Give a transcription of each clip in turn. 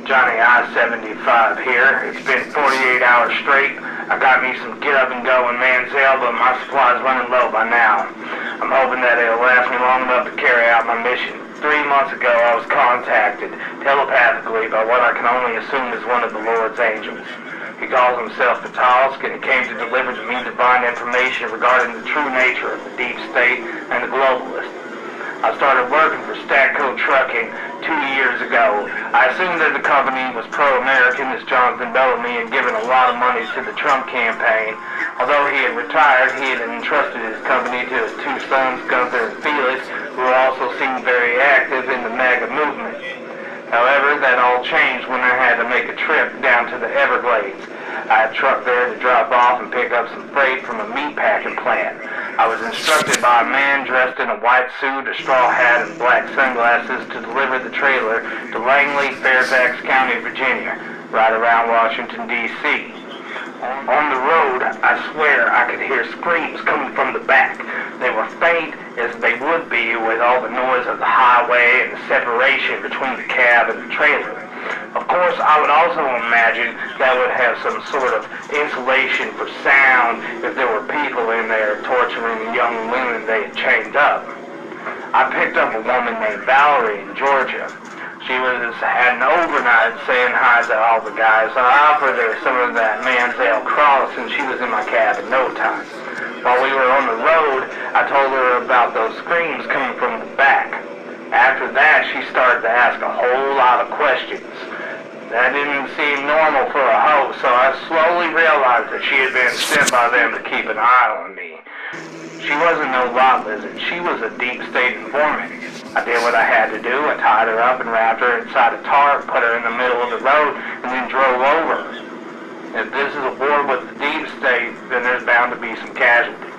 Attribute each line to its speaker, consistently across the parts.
Speaker 1: Johnny I-75 here. It's been 48 hours straight. I got me some get up and go in Manziel, but my supply's running low by now. I'm hoping that it'll last me long enough to carry out my mission. 3 months ago, I was contacted telepathically by what I can only assume is one of the Lord's angels. He calls himself Patask, and he came to deliver to me divine information regarding the true nature of the deep state and the globalists. I started working for Statco Trucking 2 years ago. I assumed that the company was pro-American as Jonathan Bellamy had given a lot of money to the Trump campaign. Although he had retired, he had entrusted his company to his 2 sons, Gunther and Felix, who also seemed very active in the MAGA movement. However, that all changed when I had to make a trip down to the Everglades. I had a truck there to drop off and pick up some freight from a meatpacking plant. I was instructed by a man dressed in a white suit, a straw hat, and black sunglasses to deliver the trailer to Langley, Fairfax County, Virginia, right around Washington, D.C. On the road, I swear I could hear screams coming from the back. They were faint as they would be with all the noise of the highway and the separation between the cab and the trailer. Of course, I would also imagine that would have some sort of insulation for sound if there were people in there torturing the young women they had chained up. I picked up a woman named Valerie in Georgia. She had an overnight saying hi to all the guys. I offered her some of that Manziel Cross, and she was in my cab in no time. While we were on the road, I told her about those screams coming from the back. After that, she started to ask a whole lot of questions. That didn't seem normal for a host, so I slowly realized that she had been sent by them to keep an eye on me. She wasn't no lot lizard. She was a deep state informant. I did what I had to do. I tied her up and wrapped her inside a tarp, put her in the middle of the road, and then drove over. If this is a war with the deep state, then there's bound to be some casualties.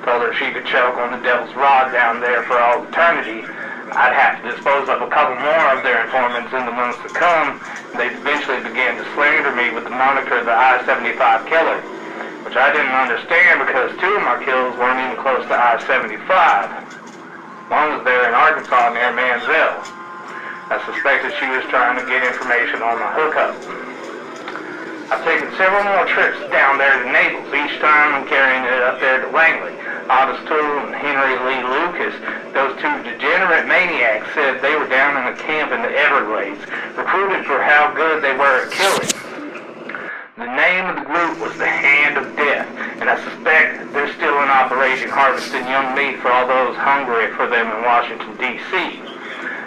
Speaker 1: Told her she could choke on the devil's rod down there for all eternity. I'd have to dispose of a couple more of their informants in the months to come. They eventually began to slander me with the moniker the I-75 killer, which I didn't understand because 2 of my kills weren't even close to I-75. One was there in Arkansas near Manziel. I suspected she was trying to get information on my hookup. I've taken several more trips down there to Naples, each time I'm carrying it up there to Langley. Otis Toole and Henry Lee Lucas, those 2 degenerate maniacs, said they were down in a camp in the Everglades, recruited for how good they were at killing. The name of the group was the Hand of Death, and I suspect they're still in operation harvesting young meat for all those hungry for them in Washington, D.C.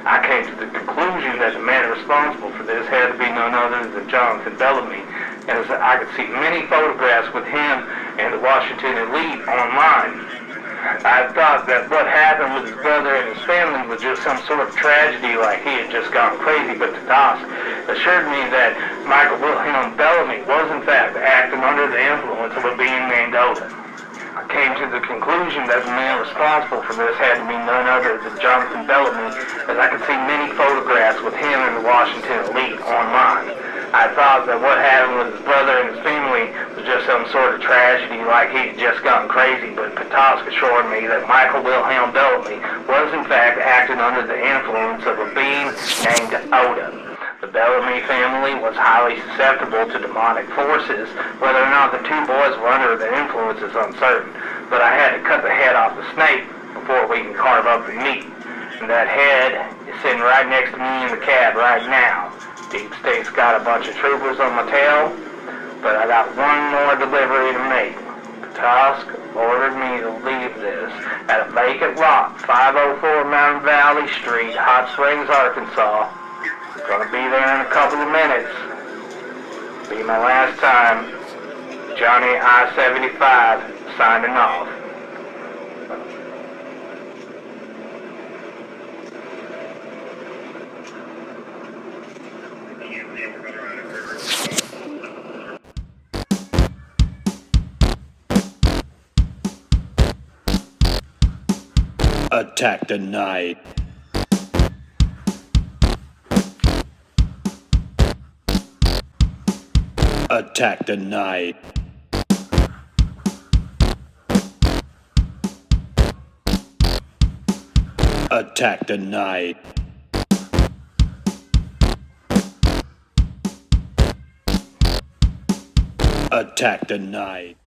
Speaker 1: I came to the conclusion that the man responsible for this had to be none other than Jonathan Bellamy, as I could see many photographs with him and the Washington elite online. I thought that what happened with his brother and his family was just some sort of tragedy, like he had just gone crazy, but Patask assured me that Michael Wilhelm Bellamy was in fact acting under the influence of a being named Odin. I came to the conclusion that the man responsible for this had to be none other than Jonathan Bellamy, as I could see many photographs with him and the Washington elite online. I thought that what happened with his brother and his family was just some sort of tragedy, like he had just gotten crazy, but Patask assured me that Michael Wilhelm Bellamy was in fact acting under the influence of a being named Odin. The Bellamy family was highly susceptible to demonic forces. Whether or not the 2 boys were under the influence is uncertain, but I had to cut the head off the snake before we can carve up the meat. And that head is sitting right next to me in the cab right now. Deep State's got a bunch of troopers on my tail, but I got one more delivery to make. Patask ordered me to leave this at a vacant lot, 504 Mountain Valley Street, Hot Springs, Arkansas. I'm gonna be there in a couple of minutes. Be my last time. Johnny I-75 signing off.
Speaker 2: Attack denied. Attack denied. Attack denied. Attack denied.